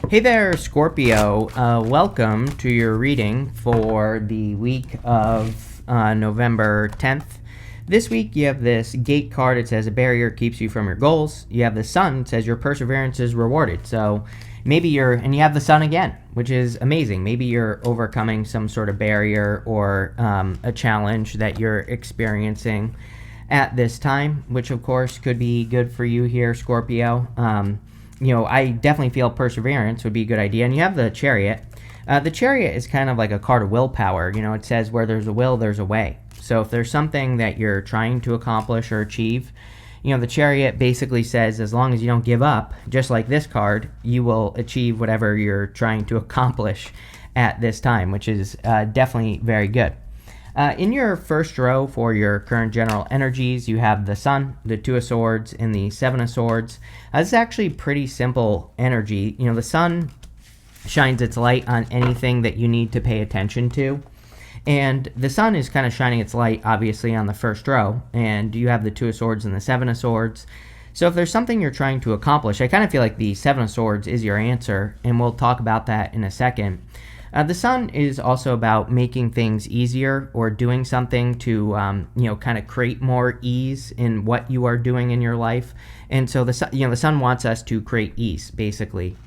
Hey there, Scorpio. Welcome to your reading for the week of November 10th. This week you have this gate card. It says a barrier keeps you from your goals. You have the sun. It says your perseverance is rewarded. So maybe and you have the sun again, which is amazing. Maybe you're overcoming some sort of barrier or a challenge that you're experiencing at this time, which of course could be good for you here, Scorpio. I definitely feel perseverance would be a good idea. And you have the Chariot. The Chariot is kind of like a card of willpower. It says where there's a will, there's a way. So if there's something that you're trying to accomplish or achieve, the Chariot basically says as long as you don't give up, just like this card, you will achieve whatever you're trying to accomplish at this time, which is definitely very good. In your first row for your current general energies, you have the Sun, the Two of Swords, and the Seven of Swords. This is actually pretty simple energy. The Sun shines its light on anything that you need to pay attention to. And the Sun is kind of shining its light, obviously, on the first row. And you have the Two of Swords and the Seven of Swords. So if there's something you're trying to accomplish, I kind of feel like the Seven of Swords is your answer. And we'll talk about that in a second. The Sun is also about making things easier or doing something to, kind of create more ease in what you are doing in your life. And so the Sun wants us to create ease, basically.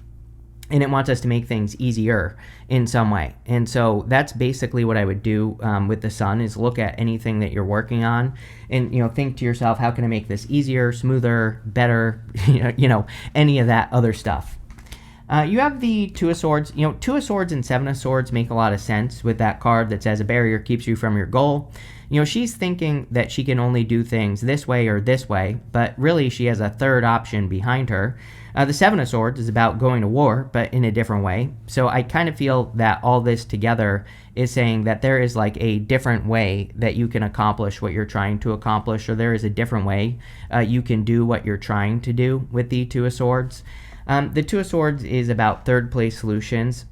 And it wants us to make things easier in some way. And so that's basically what I would do with the Sun is look at anything that you're working on and, think to yourself, how can I make this easier, smoother, better, any of that other stuff. You have the Two of Swords. Two of Swords and Seven of Swords make a lot of sense with that card that says a barrier keeps you from your goal. She's thinking that she can only do things this way or this way, but really she has a third option behind her. The Seven of Swords is about going to war, but in a different way. So I kind of feel that all this together is saying that there is like a different way that you can accomplish what you're trying to accomplish, or there is a different way you can do what you're trying to do with the Two of Swords. The Two of Swords is about third place solutions.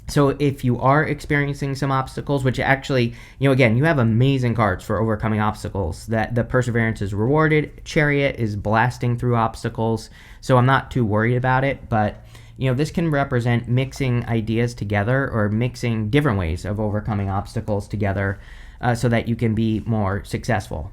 So if you are experiencing some obstacles, which actually, again, you have amazing cards for overcoming obstacles, that the perseverance is rewarded. Chariot is blasting through obstacles. So I'm not too worried about it, but this can represent mixing ideas together or mixing different ways of overcoming obstacles together so that you can be more successful.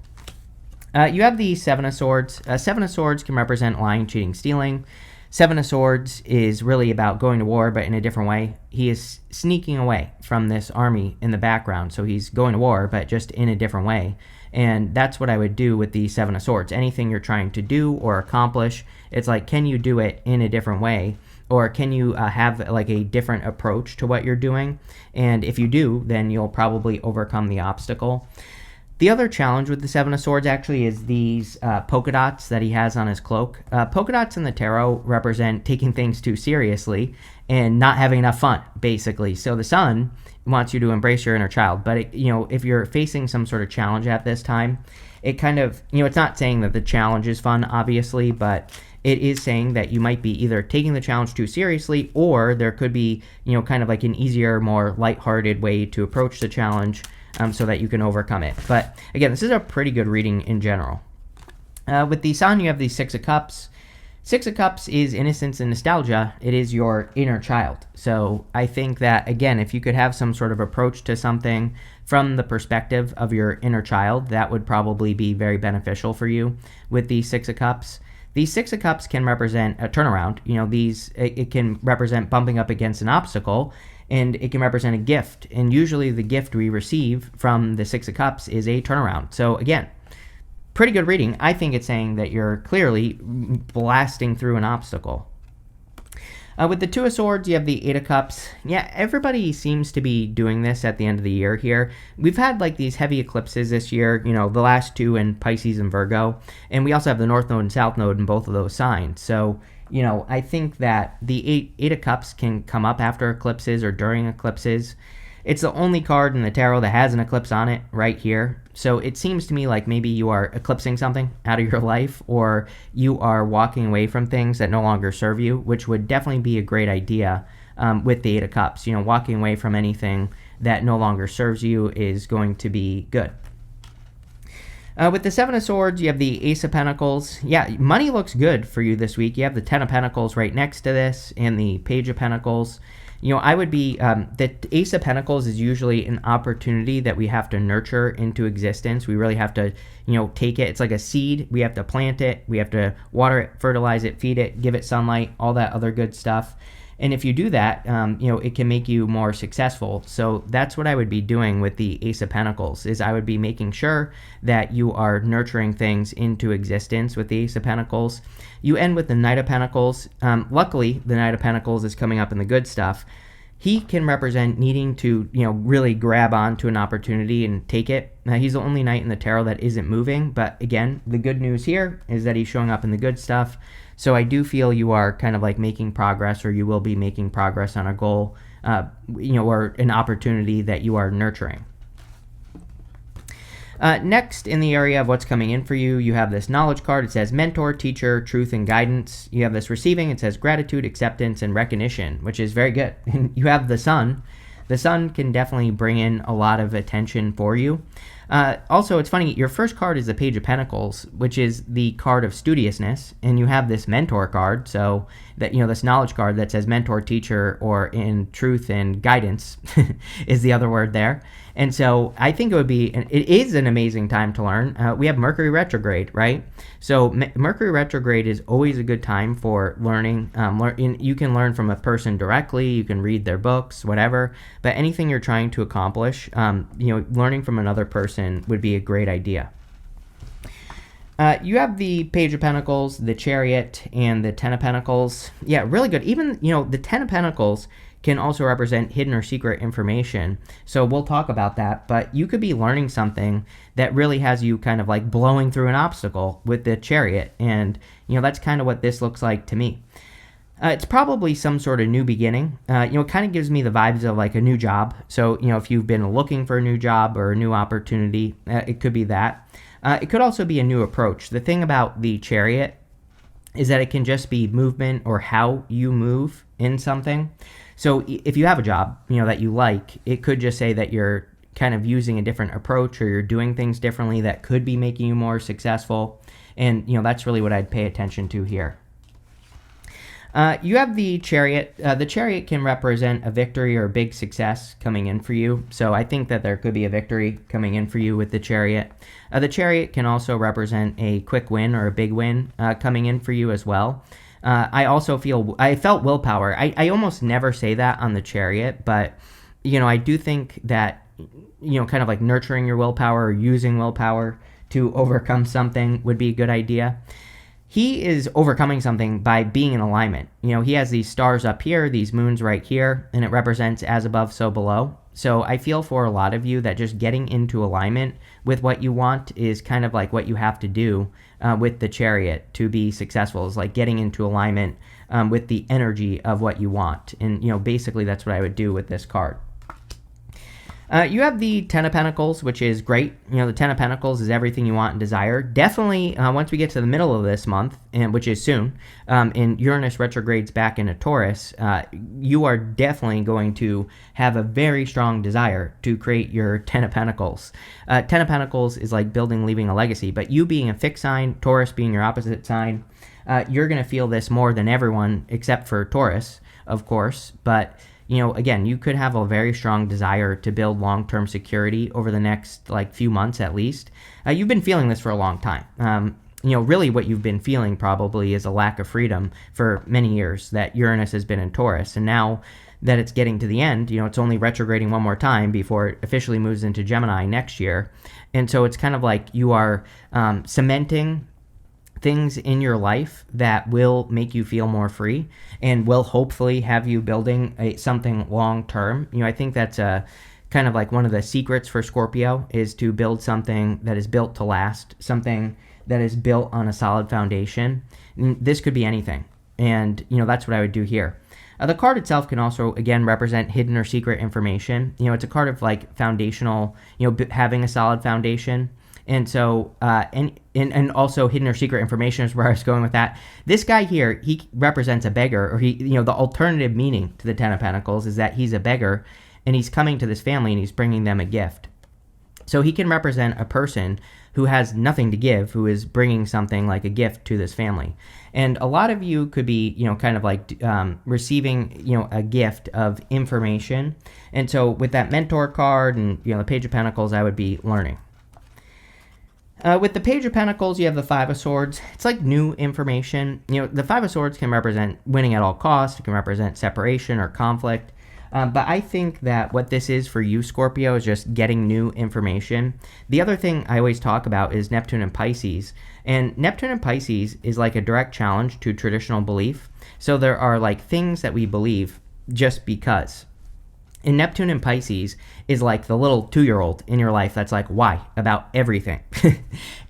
You have the Seven of Swords. Seven of Swords can represent lying, cheating, stealing. Seven of Swords is really about going to war, but in a different way. He is sneaking away from this army in the background. So he's going to war, but just in a different way. And that's what I would do with the Seven of Swords. Anything you're trying to do or accomplish, it's like, can you do it in a different way? Or can you have like a different approach to what you're doing? And if you do, then you'll probably overcome the obstacle. The other challenge with the Seven of Swords actually is these polka dots that he has on his cloak. Polka dots in the tarot represent taking things too seriously and not having enough fun, basically. So the Sun wants you to embrace your inner child. But, if you're facing some sort of challenge at this time, it kind of, it's not saying that the challenge is fun, obviously, but it is saying that you might be either taking the challenge too seriously or there could be, kind of like an easier, more lighthearted way to approach the challenge so that you can overcome it. But again, this is a pretty good reading in general. With the Sun, you have the Six of Cups. Six of Cups is innocence and nostalgia. It is your inner child. So I think that, again, if you could have some sort of approach to something from the perspective of your inner child, that would probably be very beneficial for you with the Six of Cups. The Six of Cups can represent a turnaround. It can represent bumping up against an obstacle, and it can represent a gift. And usually the gift we receive from the Six of Cups is a turnaround. So again, pretty good reading. I think it's saying that you're clearly blasting through an obstacle. With the Two of Swords, you have the Eight of Cups. Yeah, everybody seems to be doing this at the end of the year here. We've had like these heavy eclipses this year, the last two in Pisces and Virgo. And we also have the North Node and South Node in both of those signs. So, I think that the Eight of Cups can come up after eclipses or during eclipses. It's the only card in the tarot that has an eclipse on it right here. So it seems to me like maybe you are eclipsing something out of your life, or you are walking away from things that no longer serve you, which would definitely be a great idea with the Eight of Cups. Walking away from anything that no longer serves you is going to be good. With the Seven of Swords, you have the Ace of Pentacles. Yeah, money looks good for you this week. You have the Ten of Pentacles right next to this and the Page of Pentacles. I would be, the Ace of Pentacles is usually an opportunity that we have to nurture into existence. We really have to, take it. It's like a seed. We have to plant it. We have to water it, fertilize it, feed it, give it sunlight, all that other good stuff. And if you do that, it can make you more successful. So that's what I would be doing with the Ace of Pentacles, is I would be making sure that you are nurturing things into existence with the Ace of Pentacles. You end with the Knight of Pentacles. Luckily, the Knight of Pentacles is coming up in the good stuff. He can represent needing to, really grab onto an opportunity and take it. Now, he's the only knight in the tarot that isn't moving. But again, the good news here is that he's showing up in the good stuff. So I do feel you are kind of like making progress, or you will be making progress on a goal, or an opportunity that you are nurturing. Next, in the area of what's coming in for you, you have this knowledge card. It says mentor, teacher, truth, and guidance. You have this receiving. It says gratitude, acceptance, and recognition, which is very good. And you have the sun. The sun can definitely bring in a lot of attention for you. Also, it's funny, your first card is the Page of Pentacles, which is the card of studiousness, and you have this mentor card, so that, this knowledge card that says mentor, teacher, or in truth and guidance is the other word there. And so I think it is an amazing time to learn. We have Mercury retrograde, right? So Mercury retrograde is always a good time for learning. You can learn from a person directly, you can read their books, whatever, but anything you're trying to accomplish, learning from another person would be a great idea. You have the Page of Pentacles, the Chariot, and the Ten of Pentacles. Yeah, really good. Even, the Ten of Pentacles can also represent hidden or secret information. So we'll talk about that, but you could be learning something that really has you kind of like blowing through an obstacle with the Chariot. And, that's kind of what this looks like to me. It's probably some sort of new beginning. It kind of gives me the vibes of like a new job. So, if you've been looking for a new job or a new opportunity, it could be that. It could also be a new approach. The thing about the Chariot is that it can just be movement or how you move in something. So if you have a job, that you like, it could just say that you're kind of using a different approach, or you're doing things differently that could be making you more successful. And, that's really what I'd pay attention to here. You have the Chariot. The Chariot can represent a victory or a big success coming in for you. So I think that there could be a victory coming in for you with the Chariot. The Chariot can also represent a quick win or a big win coming in for you as well. I felt willpower. I almost never say that on the Chariot, but, I do think that, kind of like nurturing your willpower or using willpower to overcome something would be a good idea. He is overcoming something by being in alignment. He has these stars up here, these moons right here, and it represents as above, so below. So I feel for a lot of you that just getting into alignment with what you want is kind of like what you have to do with the Chariot to be successful. Is like getting into alignment with the energy of what you want. And, basically that's what I would do with this card. You have the Ten of Pentacles, which is great. The Ten of Pentacles is everything you want and desire. Definitely, once we get to the middle of this month, which is soon, and Uranus retrogrades back into Taurus, you are definitely going to have a very strong desire to create your Ten of Pentacles. Ten of Pentacles is like building, leaving a legacy, but you being a fixed sign, Taurus being your opposite sign, you're going to feel this more than everyone except for Taurus, of course, but again, you could have a very strong desire to build long-term security over the next few months at least. You've been feeling this for a long time. Really what you've been feeling probably is a lack of freedom for many years that Uranus has been in Taurus. And now that it's getting to the end, it's only retrograding one more time before it officially moves into Gemini next year. And so it's kind of like you are cementing things in your life that will make you feel more free and will hopefully have you building something long term. I think that's kind of like one of the secrets for Scorpio is to build something that is built to last, something that is built on a solid foundation. This could be anything. And, that's what I would do here. The card itself can also, again, represent hidden or secret information. It's a card of foundational, having a solid foundation. And so, and also hidden or secret information is where I was going with that. This guy here, he represents a beggar, or the alternative meaning to the Ten of Pentacles is that he's a beggar, and he's coming to this family and he's bringing them a gift. So he can represent a person who has nothing to give, who is bringing something like a gift to this family. And a lot of you could be, kind of like receiving, a gift of information. And so with that mentor card and, the Page of Pentacles, I would be learning. With the Page of Pentacles, you have the Five of Swords. It's like new information. The Five of Swords can represent winning at all costs. It can represent separation or conflict. But I think that what this is for you, Scorpio, is just getting new information. The other thing I always talk about is Neptune and Pisces. And Neptune and Pisces is like a direct challenge to traditional belief. So there are like things that we believe just because. And Neptune and Pisces is like the little 2-year-old in your life that's like, why? About everything.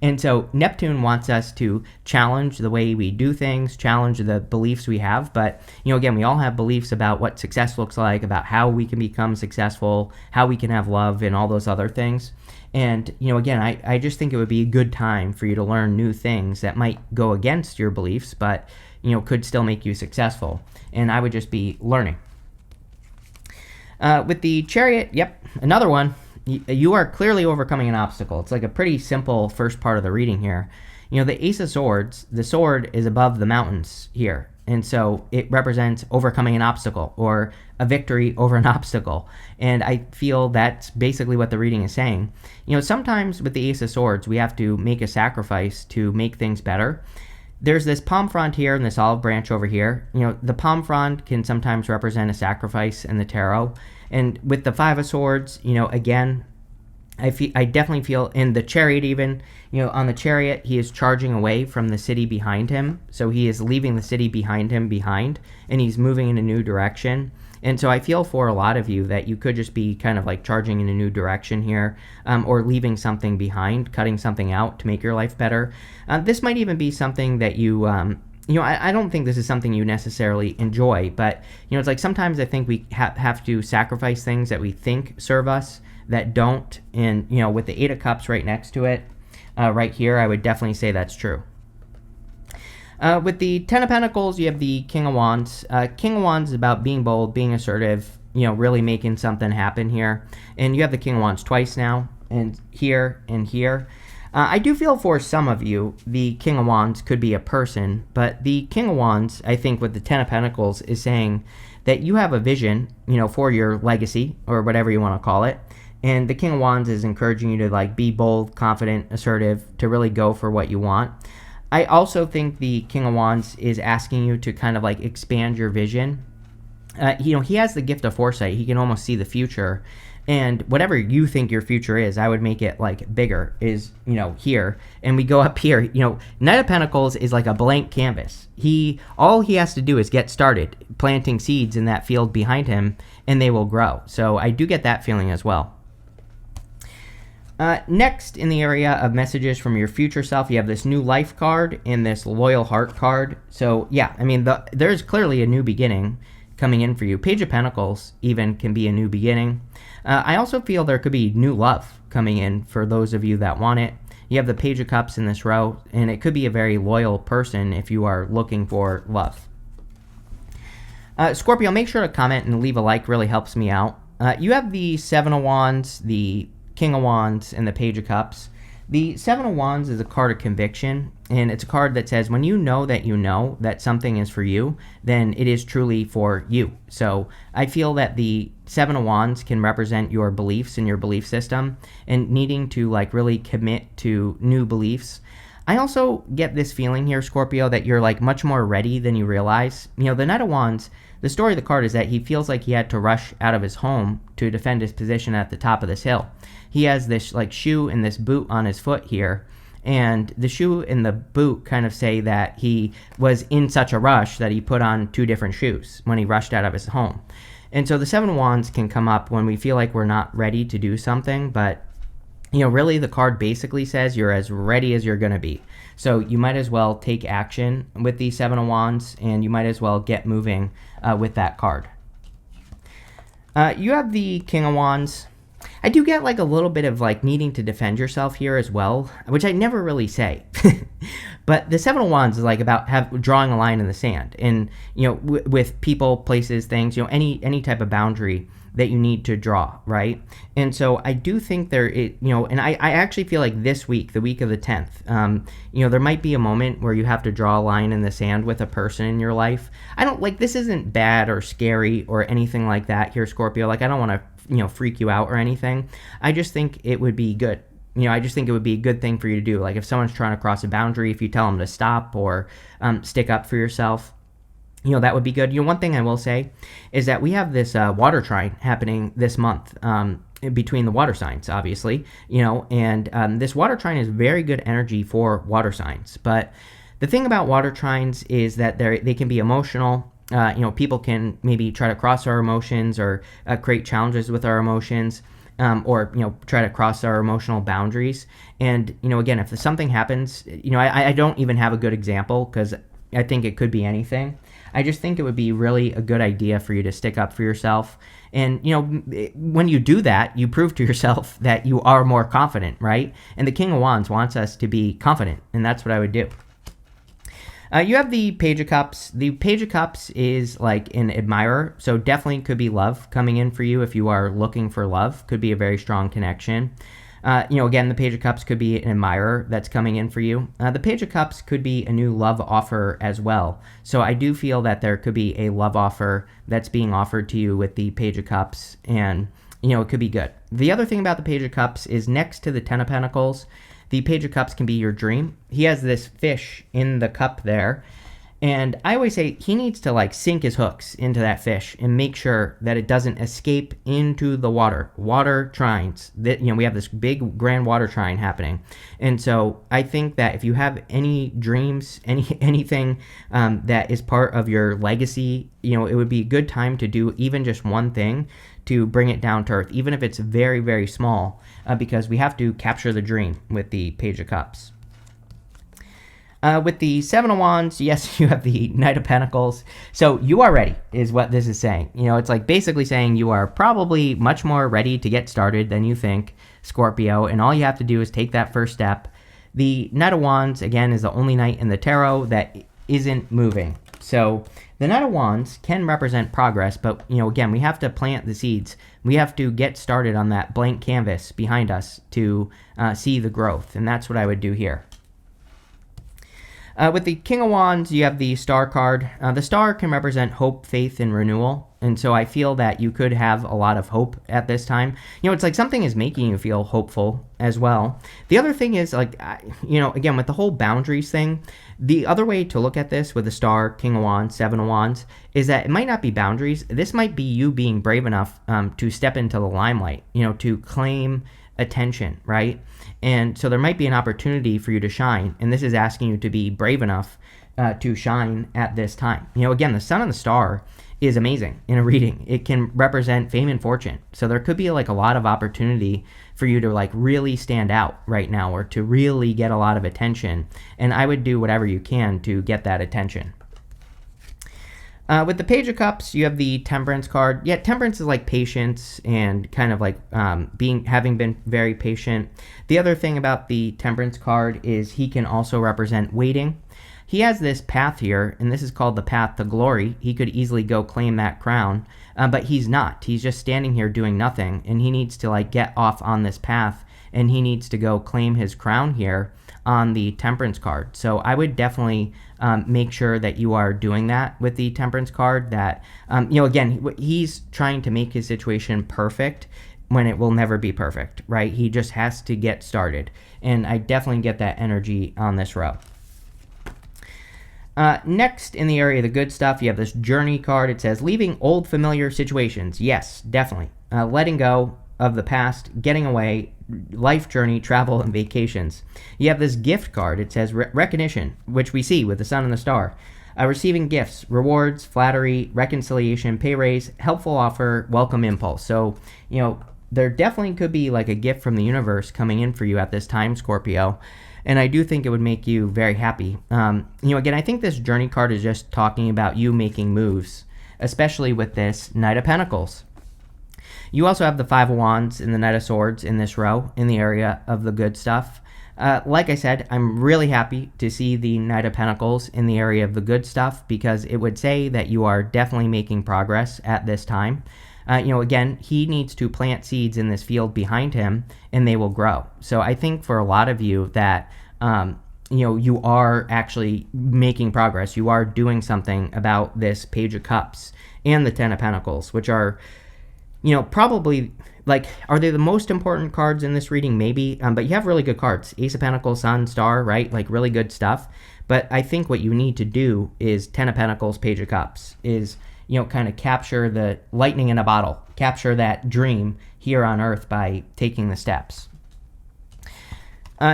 And so Neptune wants us to challenge the way we do things, challenge the beliefs we have. But, again, we all have beliefs about what success looks like, about how we can become successful, how we can have love, and all those other things. And, again, I just think it would be a good time for you to learn new things that might go against your beliefs, but, could still make you successful. And I would just be learning. With the Chariot, yep, another one. You are clearly overcoming an obstacle. It's like a pretty simple first part of the reading here. The Ace of Swords, the sword is above the mountains here. And so it represents overcoming an obstacle or a victory over an obstacle. And I feel that's basically what the reading is saying. Sometimes with the Ace of Swords, we have to make a sacrifice to make things better. There's this palm frond here and this olive branch over here. The palm frond can sometimes represent a sacrifice in the tarot. And with the Five of Swords, again, I definitely feel in the Chariot even, on the Chariot, he is charging away from the city behind him. So he is leaving the city behind him and he's moving in a new direction. And so I feel for a lot of you that you could just be kind of like charging in a new direction here, or leaving something behind, cutting something out to make your life better. This might even be something that you, I don't think this is something you necessarily enjoy, but, it's like sometimes I think we have to sacrifice things that we think serve us that don't. And, with the Eight of Cups right next to it, right here, I would definitely say that's true. With the Ten of Pentacles, you have the King of Wands. King of Wands is about being bold, being assertive, really making something happen here. And you have the King of Wands twice now, and here and here. I do feel for some of you, the King of Wands could be a person, but the King of Wands, I think with the Ten of Pentacles, is saying that you have a vision, for your legacy, or whatever you want to call it. And the King of Wands is encouraging you to like be bold, confident, assertive, to really go for what you want. I also think the King of Wands is asking you to kind of like expand your vision. He has the gift of foresight. He can almost see the future. And whatever you think your future is, I would make it like bigger, is, here. And we go up here, Knight of Pentacles is like a blank canvas. All he has to do is get started planting seeds in that field behind him, and they will grow. So I do get that feeling as well. Next, in the area of messages from your future self, you have this new life card and this loyal heart card. So yeah, I mean, there's clearly a new beginning coming in for you. Page of Pentacles even can be a new beginning. I also feel there could be new love coming in for those of you that want it. You have the Page of Cups in this row, and it could be a very loyal person if you are looking for love. Scorpio, make sure to comment and leave a like, really helps me out. You have the Seven of Wands, the King of Wands, and the Page of Cups. The Seven of Wands is a card of conviction, and it's a card that says when you know that something is for you, then it is truly for you. So I feel that the Seven of Wands can represent your beliefs and your belief system and needing to like really commit to new beliefs. I also get this feeling here, Scorpio, that you're like much more ready than you realize. The Knight of Wands, the story of the card is that he feels like he had to rush out of his home to defend his position at the top of this hill. He has this like shoe and this boot on his foot here, and the shoe and the boot kind of say that he was in such a rush that he put on two different shoes when he rushed out of his home. And so the Seven of Wands can come up when we feel like we're not ready to do something, but really the card basically says you're as ready as you're going to be. So you might as well take action with the Seven of Wands, and you might as well get moving with that card. You have the King of Wands. I do get like a little bit of like needing to defend yourself here as well, which I never really say. But the Seven of Wands is like about drawing a line in the sand, and with people, places, things, any type of boundary that you need to draw, right? And so I do think and I actually feel like this week, the week of the 10th, there might be a moment where you have to draw a line in the sand with a person in your life. I don't like, this isn't bad or scary or anything like that here, Scorpio. Like, I don't want to, freak you out or anything. I just think it would be good. I just think it would be a good thing for you to do. Like, if someone's trying to cross a boundary, if you tell them to stop or stick up for yourself, that would be good. One thing I will say is that we have this water trine happening this month between the water signs, obviously, and this water trine is very good energy for water signs. But the thing about water trines is that they can be emotional. People can maybe try to cross our emotions or create challenges with our emotions. Or try to cross our emotional boundaries. And again, if something happens, I don't even have a good example because I think it could be anything. I just think it would be really a good idea for you to stick up for yourself. And when you do that, you prove to yourself that you are more confident, right? And the King of Wands wants us to be confident, and that's what I would do. You have the Page of Cups. The Page of Cups is like an admirer, so definitely could be love coming in for you if you are looking for love. Could be a very strong connection. Again, the Page of Cups could be an admirer that's coming in for you. The Page of Cups could be a new love offer as well. So I do feel that there could be a love offer that's being offered to you with the Page of Cups, and it could be good. The other thing about the Page of Cups is next to the Ten of Pentacles, the Page of Cups can be your dream. He has this fish in the cup there. And I always say he needs to like sink his hooks into that fish and make sure that it doesn't escape into the water. Water trines. We have this big grand water trine happening. And so I think that if you have any dreams, anything that is part of your legacy, it would be a good time to do even just one thing to bring it down to earth, even if it's very, very small, because we have to capture the dream with the Page of Cups. With the Seven of Wands, yes, you have the Knight of Pentacles. So you are ready, is what this is saying. It's like basically saying you are probably much more ready to get started than you think, Scorpio, and all you have to do is take that first step. The Knight of Wands, again, is the only knight in the tarot that isn't moving. So the Knight of Wands can represent progress, but, again, we have to plant the seeds. We have to get started on that blank canvas behind us to see the growth, and that's what I would do here. With the King of Wands, you have the Star card. The Star can represent hope, faith, and renewal. And so I feel that you could have a lot of hope at this time. It's like something is making you feel hopeful as well. The other thing is, like, again, with the whole boundaries thing, the other way to look at this with the Star, King of Wands, Seven of Wands, is that it might not be boundaries. This might be you being brave enough to step into the limelight, to claim attention, right? And so there might be an opportunity for you to shine, and this is asking you to be brave enough to shine at this time. Again, the Sun and the Star is amazing in a reading. It can represent fame and fortune. So there could be like a lot of opportunity for you to like really stand out right now, or to really get a lot of attention. And I would do whatever you can to get that attention. With the Page of Cups, you have the Temperance card. Yeah, Temperance is like patience and kind of like having been very patient. The other thing about the Temperance card is he can also represent waiting. He has this path here, and this is called the path to glory. He could easily go claim that crown, but he's not. He's just standing here doing nothing, and he needs to like get off on this path, and he needs to go claim his crown here on the Temperance card. So I would definitely make sure that you are doing that with the Temperance card. That again, he's trying to make his situation perfect when it will never be perfect, right? He just has to get started, and I definitely get that energy on this row. Next, in the area of the good stuff, you have this Journey card. It says leaving old familiar situations. Yes, definitely. Letting go of the past, getting away, life journey, travel, and vacations. You have this Gift card. It says recognition, which we see with the Sun and the Star. Receiving gifts, rewards, flattery, reconciliation, pay raise, helpful offer, welcome impulse. So, there definitely could be like a gift from the universe coming in for you at this time, Scorpio. And I do think it would make you very happy. Again, I think this Journey card is just talking about you making moves, especially with this Knight of Pentacles. You also have the Five of Wands and the Knight of Swords in this row in the area of the good stuff. Like I said, I'm really happy to see the Knight of Pentacles in the area of the good stuff because it would say that you are definitely making progress at this time. Again, he needs to plant seeds in this field behind him and they will grow. So I think for a lot of you that, you are actually making progress. You are doing something about this Page of Cups and the Ten of Pentacles, which are, probably, like, are they the most important cards in this reading? Maybe, but you have really good cards. Ace of Pentacles, Sun, Star, right? Like, really good stuff. But I think what you need to do is Ten of Pentacles, Page of Cups, is, kind of capture the lightning in a bottle, capture that dream here on Earth by taking the steps.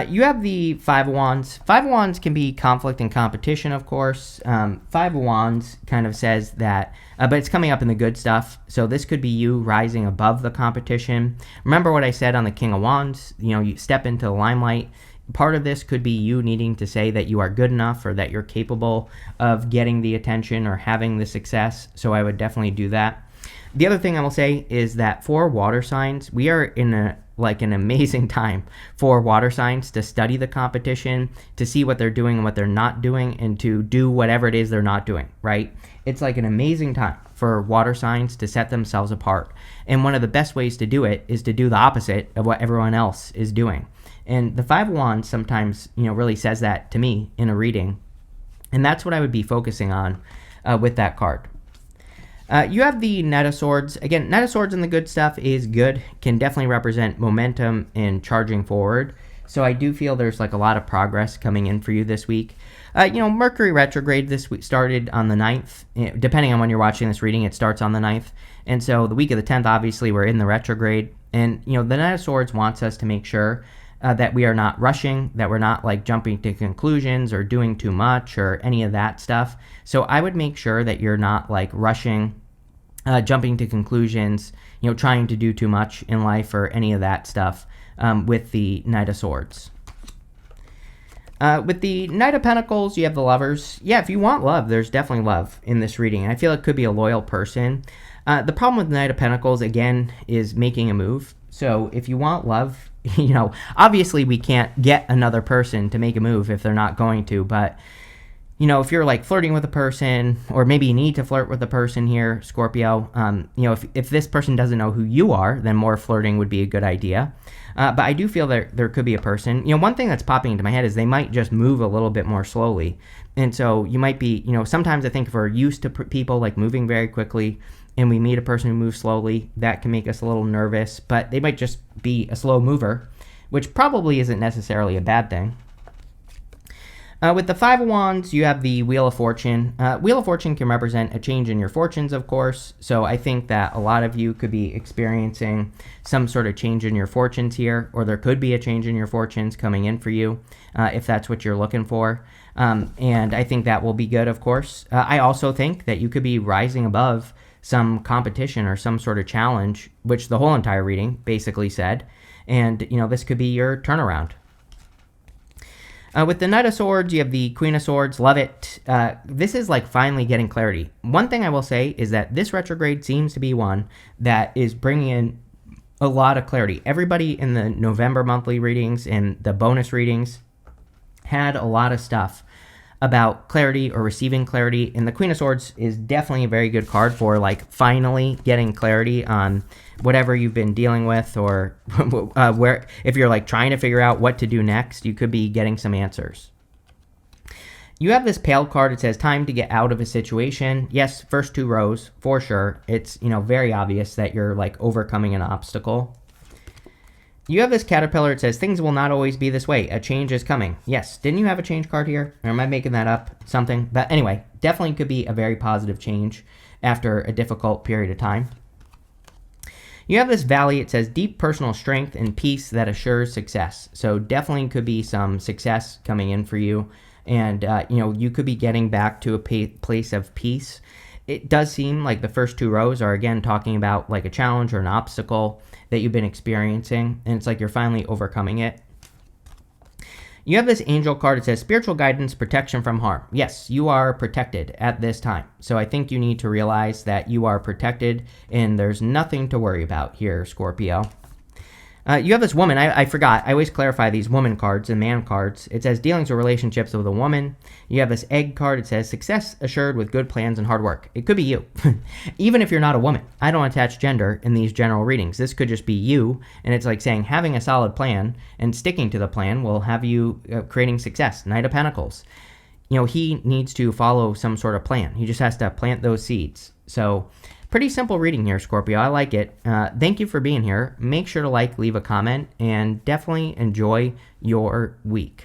You have the Five of Wands. Five of Wands can be conflict and competition, of course. Five of Wands kind of says that, but it's coming up in the good stuff. So this could be you rising above the competition. Remember what I said on the King of Wands? You step into the limelight. Part of this could be you needing to say that you are good enough or that you're capable of getting the attention or having the success. So I would definitely do that. The other thing I will say is that for water signs, we are in an amazing time for water signs to study the competition, to see what they're doing and what they're not doing, and to do whatever it is they're not doing, right? It's like an amazing time for water signs to set themselves apart. And one of the best ways to do it is to do the opposite of what everyone else is doing. And the Five of Wands sometimes, really says that to me in a reading. And that's what I would be focusing on with that card. You have the Knight of Swords. Again, Knight of Swords in the good stuff is good. Can definitely represent momentum and charging forward. So I do feel there's like a lot of progress coming in for you this week. Mercury retrograde this week started on the 9th. Depending on when you're watching this reading, it starts on the 9th. And so the week of the 10th, obviously, we're in the retrograde. And, the Knight of Swords wants us to make sure that we are not rushing, that we're not like jumping to conclusions or doing too much or any of that stuff. So I would make sure that you're not like rushing, jumping to conclusions, trying to do too much in life or any of that stuff with the Knight of Swords. With the Knight of Pentacles, you have the Lovers. Yeah, if you want love, there's definitely love in this reading. I feel it could be a loyal person. The problem with the Knight of Pentacles, again, is making a move. So if you want love, obviously we can't get another person to make a move if they're not going to, but if you're like flirting with a person, or maybe you need to flirt with a person here, Scorpio, if this person doesn't know who you are, then more flirting would be a good idea. But I do feel that there could be a person, one thing that's popping into my head is they might just move a little bit more slowly. And so you might be, sometimes I think if we're used to people like moving very quickly and we meet a person who moves slowly, that can make us a little nervous, but they might just be a slow mover, which probably isn't necessarily a bad thing. With the Five of Wands, you have the Wheel of Fortune. Wheel of Fortune can represent a change in your fortunes, of course. So I think that a lot of you could be experiencing some sort of change in your fortunes here, or there could be a change in your fortunes coming in for you, if that's what you're looking for. And I think that will be good, of course. I also think that you could be rising above some competition or some sort of challenge, which the whole entire reading basically said. And, this could be your turnaround. With the Knight of Swords, you have the Queen of Swords. Love it. This is like finally getting clarity. One thing I will say is that this retrograde seems to be one that is bringing in a lot of clarity. Everybody in the November monthly readings and the bonus readings had a lot of stuff about clarity or receiving clarity. And the Queen of Swords is definitely a very good card for like finally getting clarity on whatever you've been dealing with, or where, if you're like trying to figure out what to do next, you could be getting some answers. You have this Pale card. It says time to get out of a situation. Yes, first two rows for sure. It's, very obvious that you're like overcoming an obstacle. You have this Caterpillar. It says things will not always be this way. A change is coming. Yes. Didn't you have a change card here? Or am I making that up? Something. But anyway, definitely could be a very positive change after a difficult period of time. You have this Valley. It says deep personal strength and peace that assures success. So definitely could be some success coming in for you. And, you could be getting back to a place of peace. It does seem like the first two rows are, again, talking about like a challenge or an obstacle that you've been experiencing, and it's like you're finally overcoming it. You have this angel card. It says spiritual guidance, protection from harm. Yes, you are protected at this time. So I think you need to realize that you are protected and there's nothing to worry about here, Scorpio. You have this woman. I forgot. I always clarify these woman cards and man cards. It says dealings or relationships with a woman. You have this egg card. It says success assured with good plans and hard work. It could be you. Even if you're not a woman. I don't attach gender in these general readings. This could just be you. And it's like saying having a solid plan and sticking to the plan will have you creating success. Knight of Pentacles. He needs to follow some sort of plan. He just has to plant those seeds. So pretty simple reading here, Scorpio. I like it. Thank you for being here. Make sure to leave a comment, and definitely enjoy your week.